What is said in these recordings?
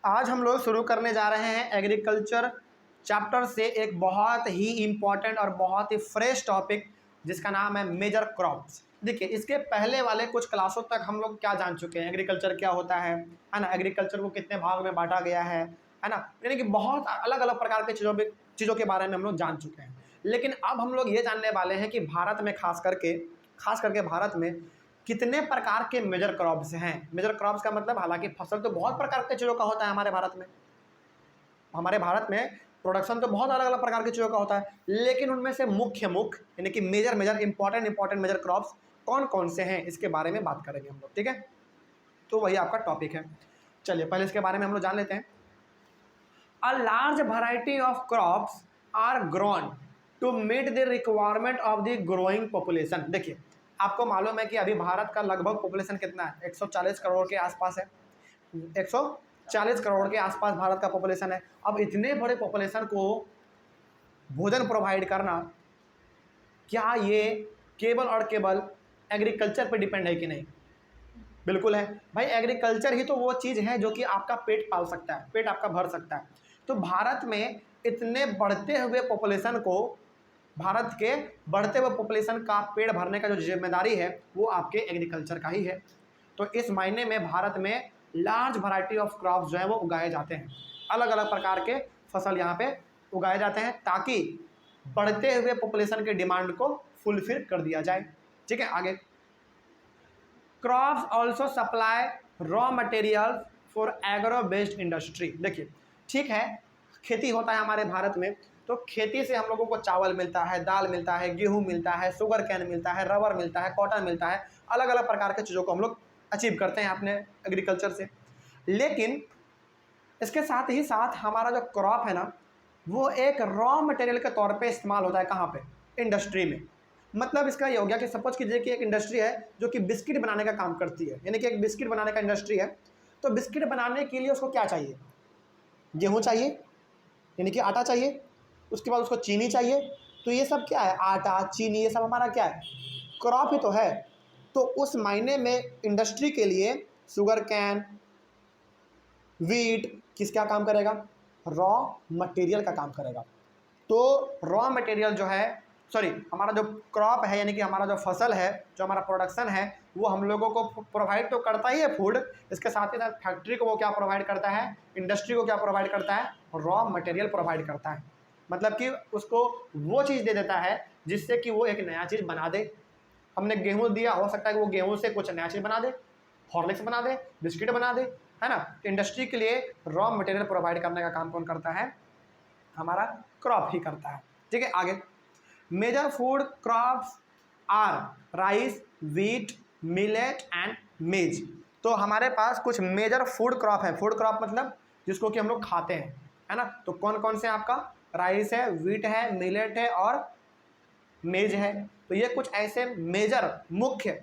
आज हम लोग शुरू करने जा रहे हैं एग्रीकल्चर चैप्टर से एक बहुत ही इम्पॉर्टेंट और बहुत ही फ्रेश टॉपिक जिसका नाम है मेजर क्रॉप्स। देखिए, इसके पहले वाले कुछ क्लासों तक हम लोग क्या जान चुके हैं, एग्रीकल्चर क्या होता है ना, एग्रीकल्चर को कितने भाग में बांटा गया है ना, यानी कि बहुत अलग अलग प्रकार के चीज़ों के बारे में हम लोग जान चुके हैं। लेकिन अब हम लोग ये जानने वाले हैं कि भारत में खास करके भारत में कितने प्रकार के मेजर क्रॉप्स हैं। मेजर क्रॉप्स का मतलब, हालांकि फसल तो बहुत प्रकार के चीज़ों का होता है हमारे भारत में प्रोडक्शन तो बहुत अलग अलग प्रकार की चीज़ों का होता है, लेकिन उनमें से मुख्य यानी कि मेजर इंपॉर्टेंट मेजर क्रॉप्स कौन कौन से हैं, इसके बारे में बात करेंगे हम लोग। ठीक है, तो वही आपका टॉपिक है। चलिए पहले इसके बारे में हम लोग जान लेते हैं। A large variety of crops are grown to meet the requirement of the growing population. देखिए, आपको मालूम है कि अभी भारत का लगभग पॉपुलेशन कितना है, 140 करोड़ के आसपास है। 140 करोड़ के आसपास भारत का पॉपुलेशन है। अब इतने बड़े पॉपुलेशन को भोजन प्रोवाइड करना, क्या ये केवल और केवल एग्रीकल्चर पर डिपेंड है कि नहीं? बिल्कुल है भाई, एग्रीकल्चर ही तो वो चीज़ है जो कि आपका पेट पाल सकता है, पेट आपका भर सकता है। तो भारत में इतने बढ़ते हुए पॉपुलेशन को, भारत के बढ़ते हुए पॉपुलेशन का पेट भरने का जो जिम्मेदारी है वो आपके एग्रीकल्चर का ही है। तो इस मायने में भारत में लार्ज वैरायटी ऑफ क्रॉप्स जो है वो उगाए जाते हैं, अलग अलग प्रकार के फसल यहाँ पे उगाए जाते हैं ताकि बढ़ते हुए पॉपुलेशन के डिमांड को फुलफिल कर दिया जाए। ठीक है, आगे। Crops also supply raw material for agro based industry. देखिए, ठीक है, खेती होता है हमारे भारत में, तो खेती से हम लोगों को चावल मिलता है, दाल मिलता है, गेहूं मिलता है, शुगर कैन मिलता है, रबर मिलता है, कॉटन मिलता है, अलग अलग प्रकार के चीज़ों को हम लोग अचीव करते हैं अपने एग्रीकल्चर से। लेकिन इसके साथ ही साथ हमारा जो क्रॉप है ना, वो एक रॉ मटेरियल के तौर पे इस्तेमाल होता है। कहाँ पे? इंडस्ट्री में। मतलब इसका ये हो गया कि सपोज कीजिए कि एक इंडस्ट्री है जो कि बिस्किट बनाने का काम करती है, यानी कि एक बिस्किट बनाने का इंडस्ट्री है। तो बिस्किट बनाने के लिए उसको क्या चाहिए? गेहूँ चाहिए, यानी कि आटा चाहिए, उसके बाद उसको चीनी चाहिए। तो ये सब क्या है? आटा, चीनी, ये सब हमारा क्या है? क्रॉप ही तो है। तो उस मायने में इंडस्ट्री के लिए शुगर कैन, वीट किसका काम करेगा? रॉ मटेरियल का काम करेगा। तो रॉ मटेरियल जो है, हमारा जो क्रॉप है, यानी कि हमारा जो फसल है, जो हमारा प्रोडक्शन है, वो हम लोगों को प्रोवाइड तो करता ही है फूड, इसके साथ ही साथ फैक्ट्री को वो क्या प्रोवाइड करता है? इंडस्ट्री को क्या प्रोवाइड करता है? रॉ मटेरियल प्रोवाइड करता है। मतलब कि उसको वो चीज़ दे देता है जिससे कि वो एक नया चीज़ बना दे। हमने गेहूँ दिया, हो सकता है कि वो गेहूँ से कुछ नया चीज़ बना दे, हॉर्लिक्स बना दे, बिस्किट बना दे, है ना। इंडस्ट्री के लिए रॉ मटेरियल प्रोवाइड करने का काम कौन करता है? हमारा क्रॉप ही करता है। ठीक है, आगे। Major food crops are rice, wheat, millet and maize. तो हमारे पास कुछ मेजर फूड क्रॉप है। फूड क्रॉप मतलब जिसको कि हम लोग खाते हैं, है ना। तो कौन कौन से? आपका राइस है, व्हीट है, मिलेट है और मेज है। तो ये कुछ ऐसे मेजर मुख्य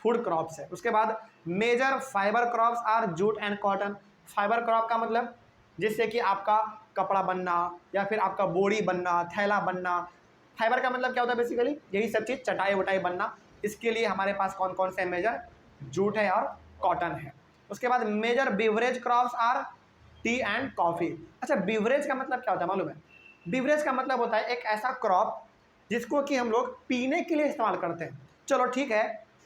फूड क्रॉप्स है। उसके बाद major fibre crops are jute and cotton. Fibre crop का मतलब जिससे कि आपका कपड़ा बनना या फिर आपका बोरी बनना, थैला बनना। फाइबर का मतलब क्या होता है? बेसिकली यही सब चीज़, चटाई वटाई बनना। इसके लिए हमारे पास कौन कौन से मेजर? जूट है और कॉटन है। उसके बाद major beverage crops are tea and coffee. अच्छा, बीवरेज का मतलब क्या होता है मालूम है? बीवरेज का मतलब होता है एक ऐसा क्रॉप जिसको कि हम लोग पीने के लिए इस्तेमाल करते हैं। चलो ठीक है,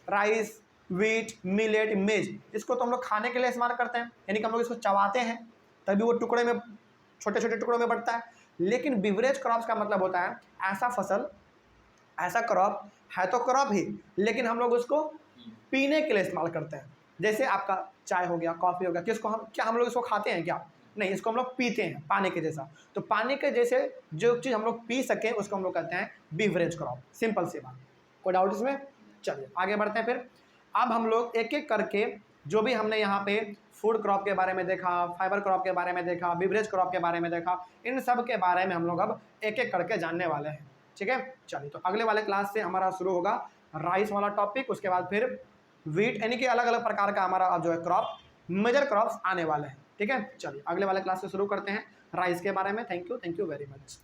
राइस, व्हीट, मिलेट, मेज, इसको तो हम लोग खाने के लिए इस्तेमाल करते हैं, यानी कि हम लोग इसको चबाते हैं तभी वो टुकड़े में, छोटे छोटे टुकड़ों में बढ़ता है। लेकिन बिवरेज क्रॉप्स का मतलब होता है ऐसा फसल, ऐसा क्रॉप है तो क्रॉप ही, लेकिन हम लोग उसको पीने के लिए इस्तेमाल करते हैं। जैसे आपका चाय हो गया, कॉफ़ी हो गया, किसको हम लोग इसको खाते हैं क्या? नहीं, इसको हम लोग पीते हैं, पानी के जैसा। तो पानी के जैसे जो चीज़ हम लोग पी सकें उसको हम लोग कहते हैं बीवरेज क्रॉप। सिंपल सी बात, कोई डाउट इसमें? चलिए आगे बढ़ते हैं। फिर अब हम लोग एक एक करके जो भी हमने यहाँ पे फूड क्रॉप के बारे में देखा, फाइबर क्रॉप के बारे में देखा, बीवरेज क्रॉप के बारे में देखा, इन सब के बारे में हम लोग अब एक एक करके जानने वाले हैं। ठीक है, चलिए तो अगले वाले क्लास से हमारा शुरू होगा राइस वाला टॉपिक। उसके बाद फिर व्हीट, यानी कि अलग अलग प्रकार का हमारा अब जो है क्रॉप, मेजर क्रॉप्स आने वाले हैं। ठीक है, चलिए अगले वाले क्लास से शुरू करते हैं राइस के बारे में। Thank you very much.